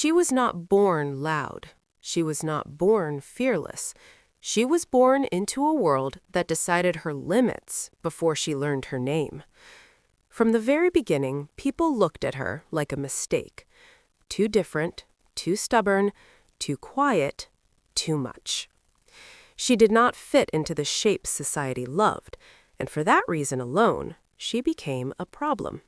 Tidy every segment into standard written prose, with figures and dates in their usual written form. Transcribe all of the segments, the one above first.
She was not born loud. She was not born fearless. She was born into a world that decided her limits before she learned her name. From the very beginning, people looked at her like a mistake. Too different, too stubborn, too quiet, too much. She did not fit into the shape society loved, and for that reason alone, she became a problem.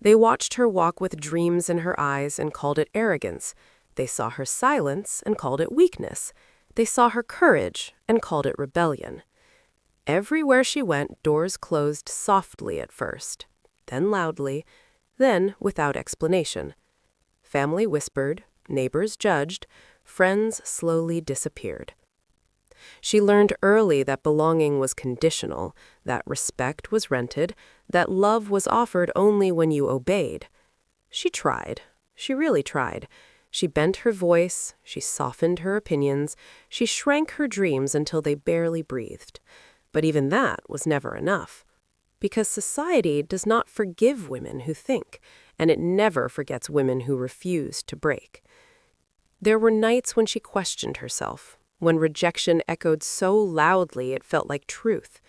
They watched her walk with dreams in her eyes and called it arrogance. They saw her silence and called it weakness. They saw her courage and called it rebellion. Everywhere she went, doors closed softly at first, then loudly, then without explanation. Family whispered, neighbors judged, friends slowly disappeared. She learned early that belonging was conditional, that respect was rented, that love was offered only when you obeyed. She tried. She really tried. She bent her voice, she softened her opinions, she shrank her dreams until they barely breathed. But even that was never enough. Because society does not forgive women who think, and it never forgets women who refuse to break. There were nights when she questioned herself, when rejection echoed so loudly it felt like truth,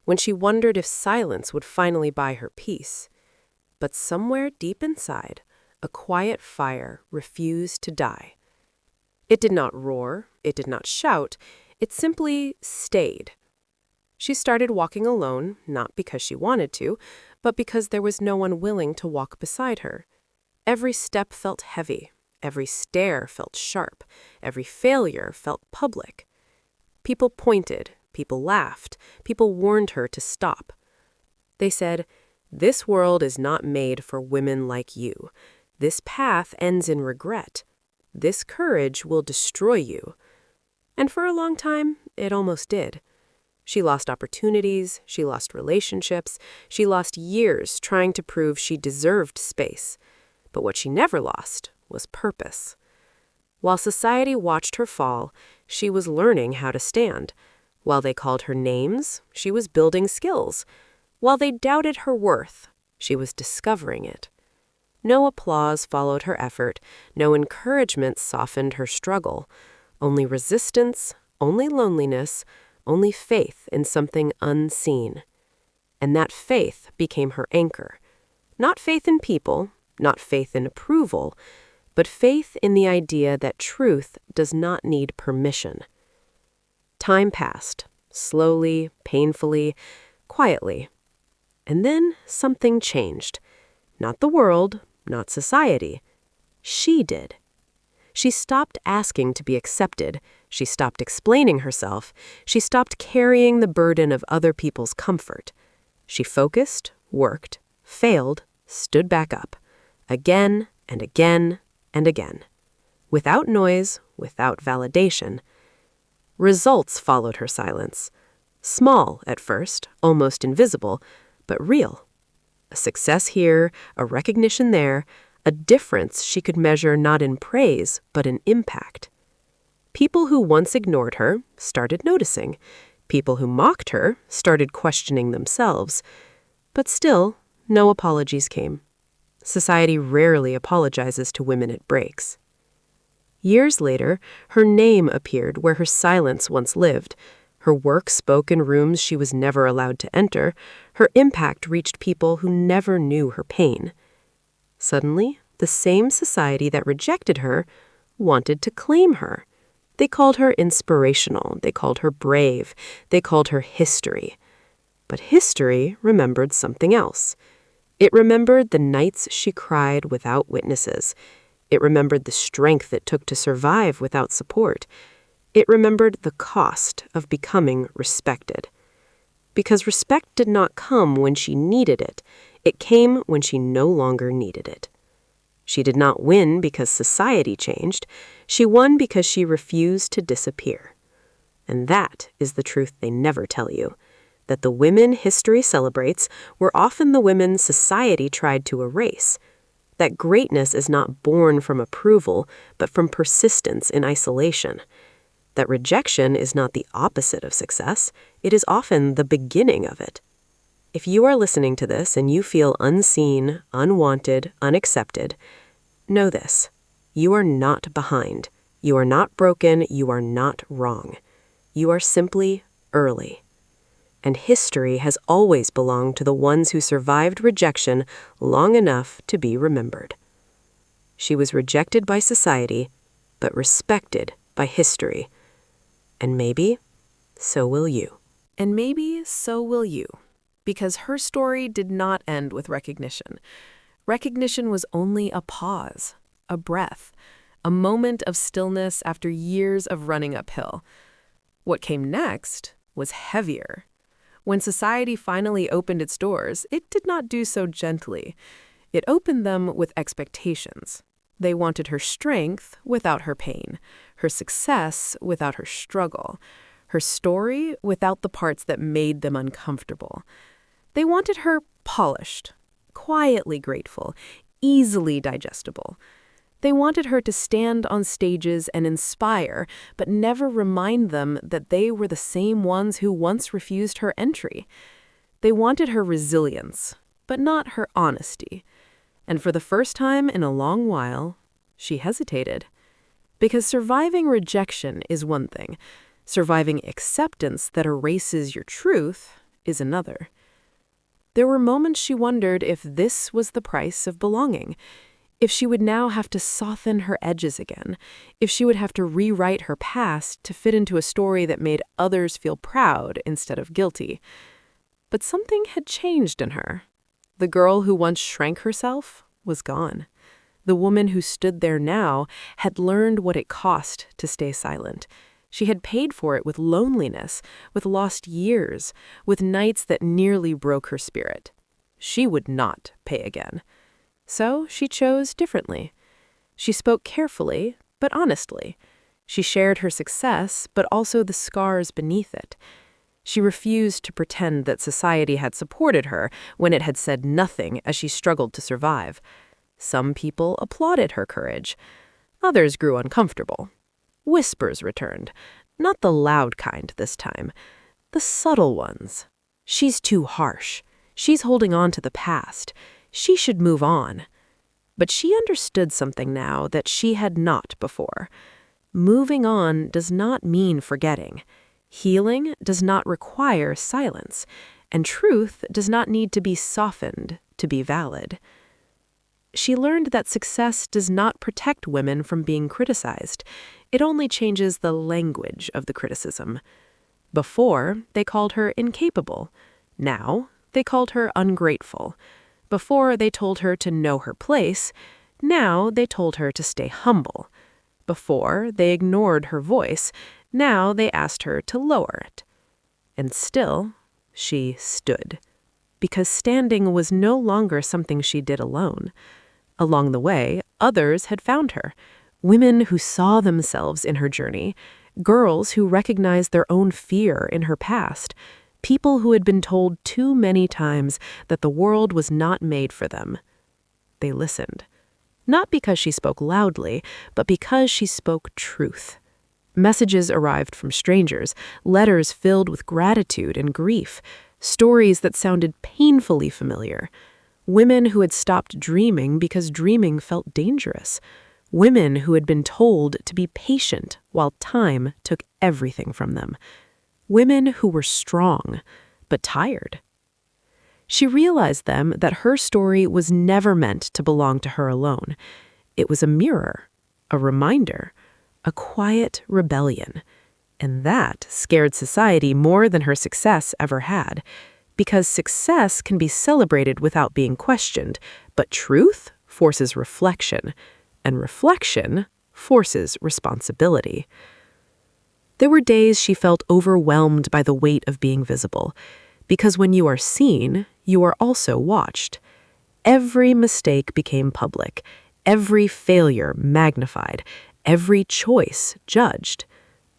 when she wondered if silence would finally buy her peace. But somewhere deep inside, a quiet fire refused to die. It did not roar, it did not shout, it simply stayed. She started walking alone, not because she wanted to, but because there was no one willing to walk beside her. Every step felt heavy, every stare felt sharp, every failure felt public. People pointed, people laughed, people warned her to stop. They said, "This world is not made for women like you. This path ends in regret. This courage will destroy you." And for a long time, it almost did. She lost opportunities, she lost relationships, she lost years trying to prove she deserved space. But what she never lost was purpose. While society watched her fall, she was learning how to stand. While they called her names, she was building skills. While they doubted her worth, she was discovering it. No applause followed her effort, no encouragement softened her struggle. Only resistance, only loneliness, only faith in something unseen. And that faith became her anchor. Not faith in people, not faith in approval, but faith in the idea that truth does not need permission. Time passed, slowly, painfully, quietly. And then something changed. Not the world, not society. She did. She stopped asking to be accepted. She stopped explaining herself. She stopped carrying the burden of other people's comfort. She focused, worked, failed, stood back up. Again and again and again. Without noise, without validation. Results followed her silence. Small at first, almost invisible, but real. A success here, a recognition there, a difference she could measure not in praise, but in impact. People who once ignored her started noticing. People who mocked her started questioning themselves. But still, no apologies came. Society rarely apologizes to women it breaks. Years later, her name appeared where her silence once lived. Her work spoke in rooms she was never allowed to enter. Her impact reached people who never knew her pain. Suddenly, the same society that rejected her wanted to claim her. They called her inspirational. They called her brave. They called her history. But history remembered something else. It remembered the nights she cried without witnesses. It remembered the strength it took to survive without support. It remembered the cost of becoming respected. Because respect did not come when she needed it. It came when she no longer needed it. She did not win because society changed. She won because she refused to disappear. And that is the truth they never tell you. That the women history celebrates were often the women society tried to erase. That greatness is not born from approval, but from persistence in isolation. That rejection is not the opposite of success, it is often the beginning of it. If you are listening to this and you feel unseen, unwanted, unaccepted, know this. You are not behind. You are not broken. You are not wrong. You are simply early. And history has always belonged to the ones who survived rejection long enough to be remembered. She was rejected by society, but respected by history. And maybe so will you. And maybe so will you, because her story did not end with recognition. Recognition was only a pause, a breath, a moment of stillness after years of running uphill. What came next was heavier. When society finally opened its doors, it did not do so gently. It opened them with expectations. They wanted her strength without her pain, her success without her struggle, her story without the parts that made them uncomfortable. They wanted her polished, quietly grateful, easily digestible. They wanted her to stand on stages and inspire, but never remind them that they were the same ones who once refused her entry. They wanted her resilience, but not her honesty. And for the first time in a long while, she hesitated. Because surviving rejection is one thing. Surviving acceptance that erases your truth is another. There were moments she wondered if this was the price of belonging, if she would now have to soften her edges again, if she would have to rewrite her past to fit into a story that made others feel proud instead of guilty. But something had changed in her. The girl who once shrank herself was gone. The woman who stood there now had learned what it cost to stay silent. She had paid for it with loneliness, with lost years, with nights that nearly broke her spirit. She would not pay again. So she chose differently. She spoke carefully, but honestly. She shared her success, but also the scars beneath it. She refused to pretend that society had supported her when it had said nothing as she struggled to survive. Some people applauded her courage. Others grew uncomfortable. Whispers returned, not the loud kind this time, the subtle ones. She's too harsh. She's holding on to the past. She should move on. But she understood something now that she had not before. Moving on does not mean forgetting. Healing does not require silence, and truth does not need to be softened to be valid. She learned that success does not protect women from being criticized. It only changes the language of the criticism. Before, they called her incapable. Now, they called her ungrateful. Before, they told her to know her place. Now, they told her to stay humble. Before, they ignored her voice. Now, they asked her to lower it. And still, she stood. Because standing was no longer something she did alone. Along the way, others had found her. Women who saw themselves in her journey. Girls who recognized their own fear in her past. People who had been told too many times that the world was not made for them. They listened. Not because she spoke loudly, but because she spoke truth. Messages arrived from strangers, letters filled with gratitude and grief, stories that sounded painfully familiar. Women who had stopped dreaming because dreaming felt dangerous. Women who had been told to be patient while time took everything from them. Women who were strong, but tired. She realized then that her story was never meant to belong to her alone. It was a mirror, a reminder, a quiet rebellion. And that scared society more than her success ever had. Because success can be celebrated without being questioned, but truth forces reflection, and reflection forces responsibility. There were days she felt overwhelmed by the weight of being visible, because when you are seen, you are also watched. Every mistake became public, every failure magnified, every choice judged.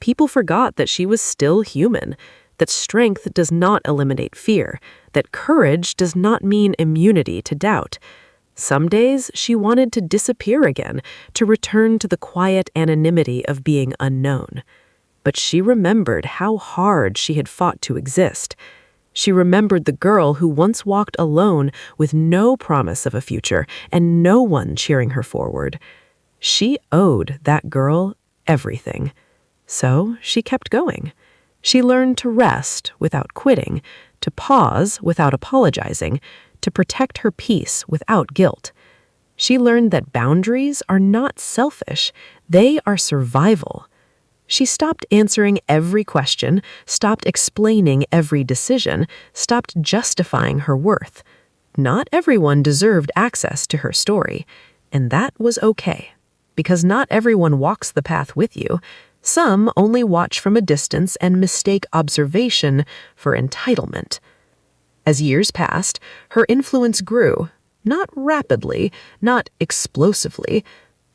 People forgot that she was still human, that strength does not eliminate fear, that courage does not mean immunity to doubt. Some days she wanted to disappear again, to return to the quiet anonymity of being unknown. But she remembered how hard she had fought to exist. She remembered the girl who once walked alone with no promise of a future and no one cheering her forward. She owed that girl everything. So she kept going. She learned to rest without quitting, to pause without apologizing, to protect her peace without guilt. She learned that boundaries are not selfish, they are survival. She stopped answering every question, stopped explaining every decision, stopped justifying her worth. Not everyone deserved access to her story, and that was okay, because not everyone walks the path with you. Some only watch from a distance and mistake observation for entitlement. As years passed, her influence grew, not rapidly, not explosively,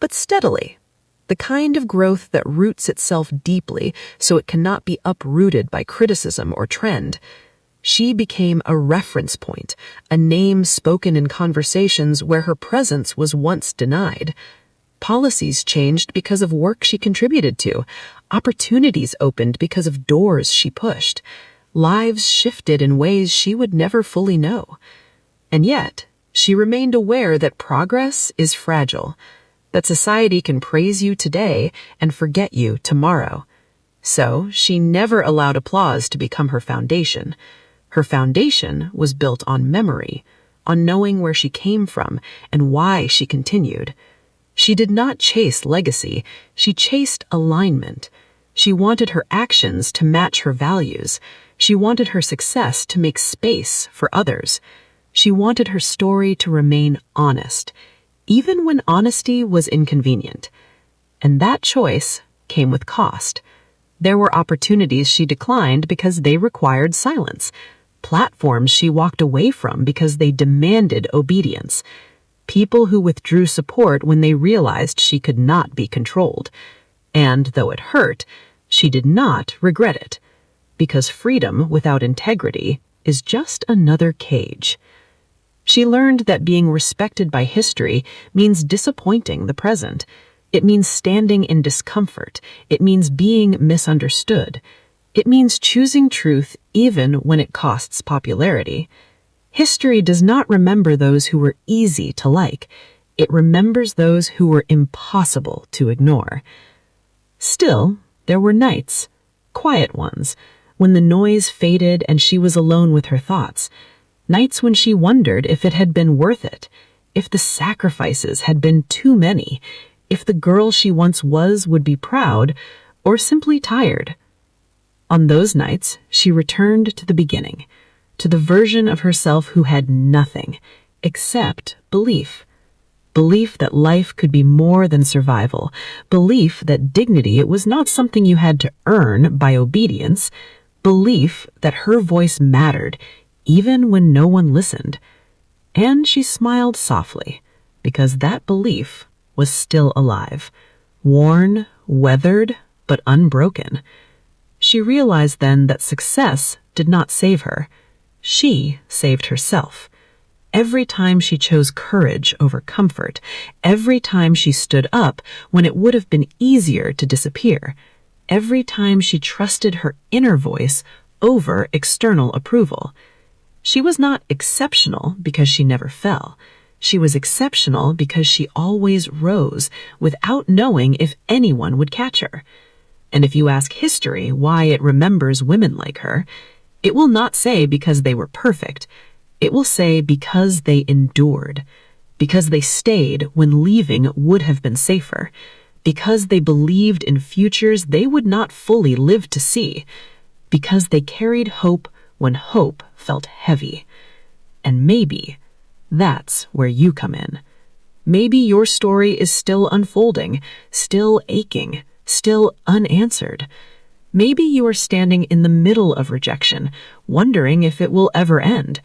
but steadily. The kind of growth that roots itself deeply so it cannot be uprooted by criticism or trend. She became a reference point, a name spoken in conversations where her presence was once denied. Policies changed because of work she contributed to. Opportunities opened because of doors she pushed. Lives shifted in ways she would never fully know. And yet, she remained aware that progress is fragile, that society can praise you today and forget you tomorrow. So, she never allowed applause to become her foundation. Her foundation was built on memory, on knowing where she came from and why she continued. She did not chase legacy, she chased alignment. She wanted her actions to match her values. She wanted her success to make space for others. She wanted her story to remain honest, even when honesty was inconvenient. And that choice came with cost. There were opportunities she declined because they required silence, platforms she walked away from because they demanded obedience, people who withdrew support when they realized she could not be controlled. And though it hurt, she did not regret it, because freedom without integrity is just another cage. She learned that being respected by history means disappointing the present. It means standing in discomfort. It means being misunderstood. It means choosing truth even when it costs popularity. History does not remember those who were easy to like. It remembers those who were impossible to ignore. Still, there were nights, quiet ones, when the noise faded and she was alone with her thoughts. Nights when she wondered if it had been worth it, if the sacrifices had been too many, if the girl she once was would be proud or simply tired. On those nights, she returned to the beginning, to the version of herself who had nothing except belief. Belief that life could be more than survival. Belief that dignity, it was not something you had to earn by obedience. Belief that her voice mattered, even when no one listened. And she smiled softly, because that belief was still alive, worn, weathered, but unbroken. She realized then that success did not save her. She saved herself. Every time she chose courage over comfort, every time she stood up when it would have been easier to disappear, every time she trusted her inner voice over external approval. She was not exceptional because she never fell. She was exceptional because she always rose without knowing if anyone would catch her. And if you ask history why it remembers women like her, it will not say because they were perfect. It will say because they endured, because they stayed when leaving would have been safer, because they believed in futures they would not fully live to see, because they carried hope when hope felt heavy. And maybe that's where you come in. Maybe your story is still unfolding, still aching, still unanswered. Maybe you are standing in the middle of rejection, wondering if it will ever end.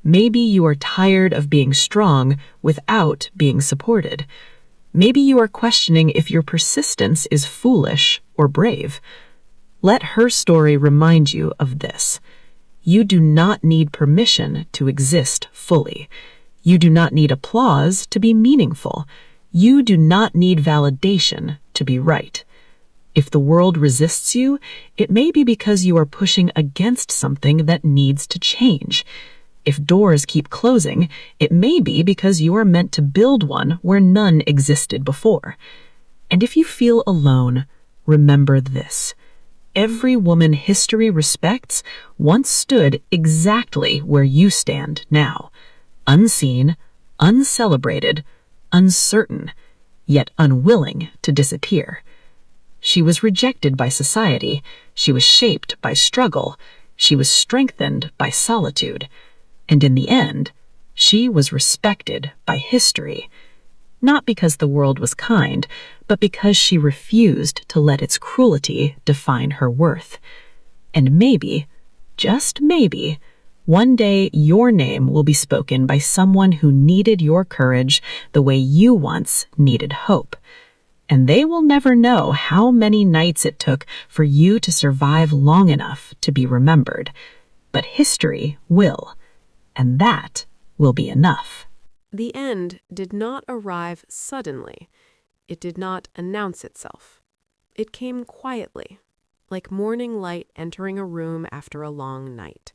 Maybe you are tired of being strong without being supported. Maybe you are questioning if your persistence is foolish or brave. Let her story remind you of this. You do not need permission to exist fully. You do not need applause to be meaningful. You do not need validation to be right. If the world resists you, it may be because you are pushing against something that needs to change. If doors keep closing, it may be because you are meant to build one where none existed before. And if you feel alone, remember this. Every woman history respects once stood exactly where you stand now. Unseen, uncelebrated, uncertain, yet unwilling to disappear. She was rejected by society. She was shaped by struggle. She was strengthened by solitude. And in the end, she was respected by history. Not because the world was kind, but because she refused to let its cruelty define her worth. And maybe, just maybe, one day your name will be spoken by someone who needed your courage the way you once needed hope. And they will never know how many nights it took for you to survive long enough to be remembered. But history will, and that will be enough. The end did not arrive suddenly. It did not announce itself. It came quietly, like morning light entering a room after a long night.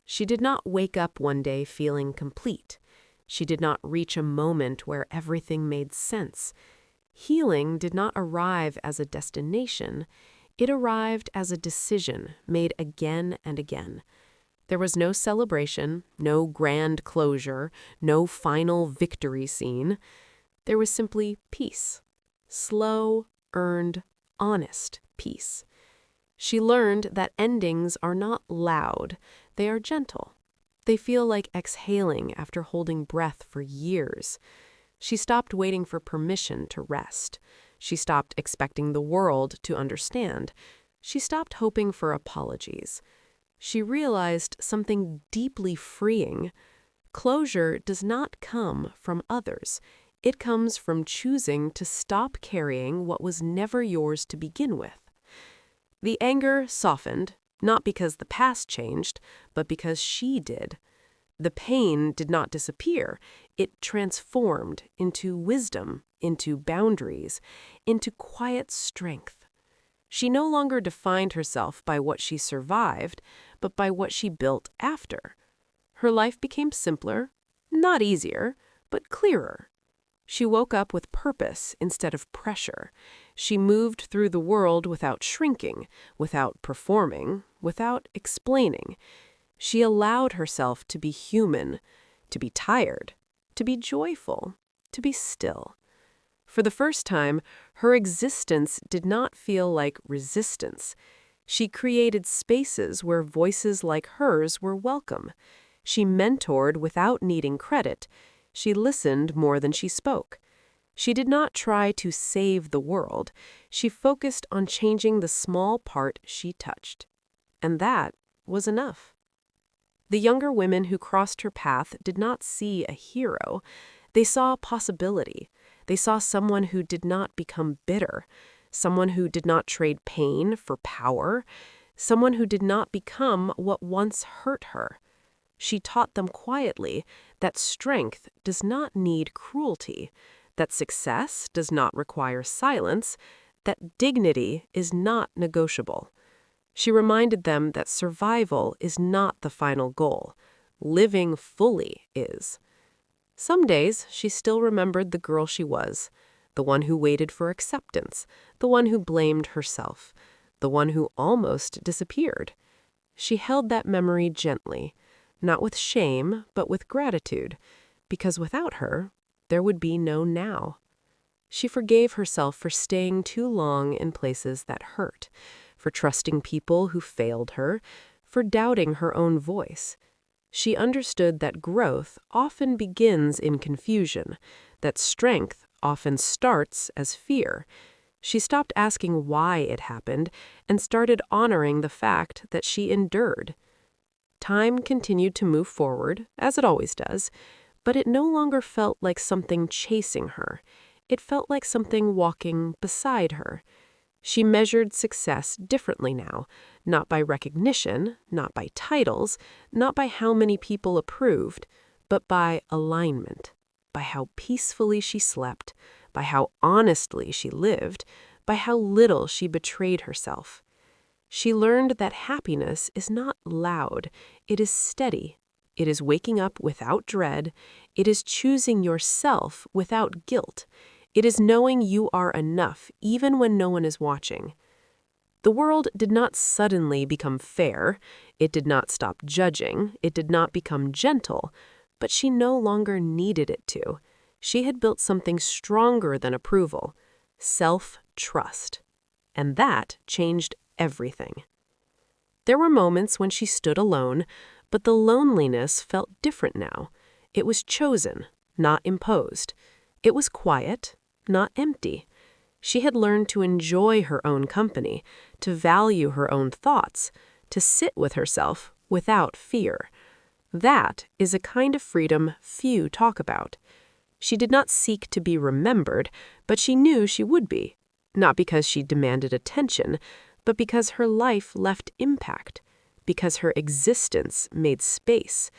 She did not wake up one day feeling complete. She did not reach a moment where everything made sense. Healing did not arrive as a destination. It arrived as a decision made again and again. There was no celebration, no grand closure, no final victory scene. There was simply peace. Slow, earned, honest peace. She learned that endings are not loud, they are gentle. They feel like exhaling after holding breath for years. She stopped waiting for permission to rest. She stopped expecting the world to understand. She stopped hoping for apologies. She realized something deeply freeing. Closure does not come from others. It comes from choosing to stop carrying what was never yours to begin with. The anger softened, not because the past changed, but because she did. The pain did not disappear. It transformed into wisdom, into boundaries, into quiet strength. She no longer defined herself by what she survived, but by what she built after. Her life became simpler, not easier, but clearer. She woke up with purpose instead of pressure. She moved through the world without shrinking, without performing, without explaining. She allowed herself to be human, to be tired, to be joyful, to be still. For the first time, her existence did not feel like resistance. She created spaces where voices like hers were welcome. She mentored without needing credit. She listened more than she spoke. She did not try to save the world. She focused on changing the small part she touched. And that was enough. The younger women who crossed her path did not see a hero. They saw possibility. They saw someone who did not become bitter, someone who did not trade pain for power, someone who did not become what once hurt her. She taught them quietly that strength does not need cruelty, that success does not require silence, that dignity is not negotiable. She reminded them that survival is not the final goal. Living fully is. Some days, she still remembered the girl she was, the one who waited for acceptance, the one who blamed herself, the one who almost disappeared. She held that memory gently, not with shame, but with gratitude, because without her, there would be no now. She forgave herself for staying too long in places that hurt, for trusting people who failed her, for doubting her own voice. She understood that growth often begins in confusion, that strength often starts as fear. She stopped asking why it happened and started honoring the fact that she endured. Time continued to move forward, as it always does, but it no longer felt like something chasing her. It felt like something walking beside her. She measured success differently now, not by recognition, not by titles, not by how many people approved, but by alignment, by how peacefully she slept, by how honestly she lived, by how little she betrayed herself. She learned that happiness is not loud, it is steady, It is waking up without dread. It is choosing yourself without guilt. It is knowing you are enough even when no one is watching. The world did not suddenly become fair. It did not stop judging. It did not become gentle. But she no longer needed it to. She had built something stronger than approval: self-trust. And that changed everything. There were moments when she stood alone, but the loneliness felt different now. It was chosen, not imposed. It was quiet, not empty. She had learned to enjoy her own company, to value her own thoughts, to sit with herself without fear. That is a kind of freedom few talk about. She did not seek to be remembered, but she knew she would be, not because she demanded attention, but because her life left impact, because her existence made space,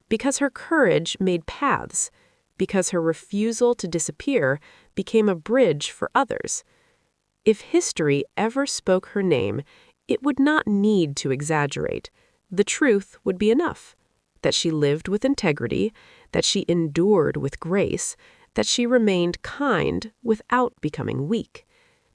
because her courage made paths, because her refusal to disappear became a bridge for others. If history ever spoke her name, it would not need to exaggerate. The truth would be enough: that she lived with integrity, that she endured with grace, that she remained kind without becoming weak.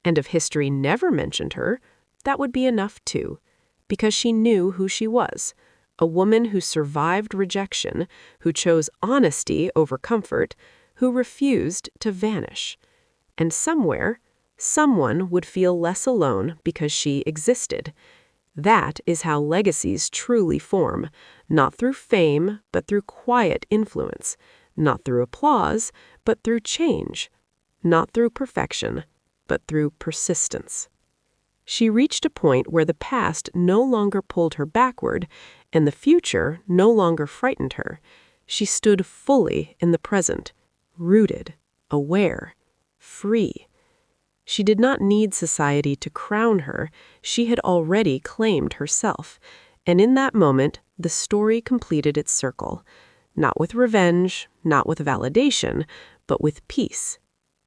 And if history never mentioned her, that would be enough too, because she knew who she was: a woman who survived rejection, who chose honesty over comfort, who refused to vanish. And somewhere, someone would feel less alone because she existed. That is how legacies truly form, not through fame, but through quiet influence, not through applause, but through change, not through perfection, but through persistence. She reached a point where the past no longer pulled her backward, and the future no longer frightened her. She stood fully in the present, rooted, aware, free. She did not need society to crown her. She had already claimed herself. And in that moment, the story completed its circle. Not with revenge, not with validation, but with peace.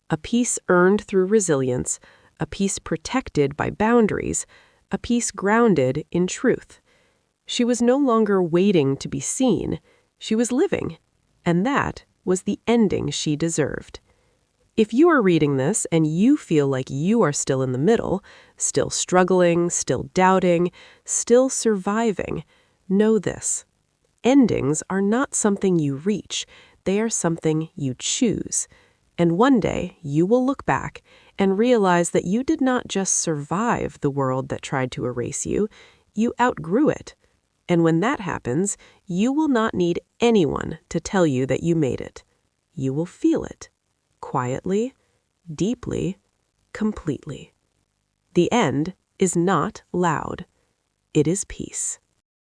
A peace earned through resilience, a peace protected by boundaries, a peace grounded in truth. She was no longer waiting to be seen. She was living. And that was the ending she deserved. If you are reading this and you feel like you are still in the middle, still struggling, still doubting, still surviving, know this: endings are not something you reach, they are something you choose. And one day you will look back and realize that you did not just survive the world that tried to erase you, you outgrew it. And when that happens, you will not need anyone to tell you that you made it. You will feel it. Quietly, deeply, completely. The end is not loud. It is peace.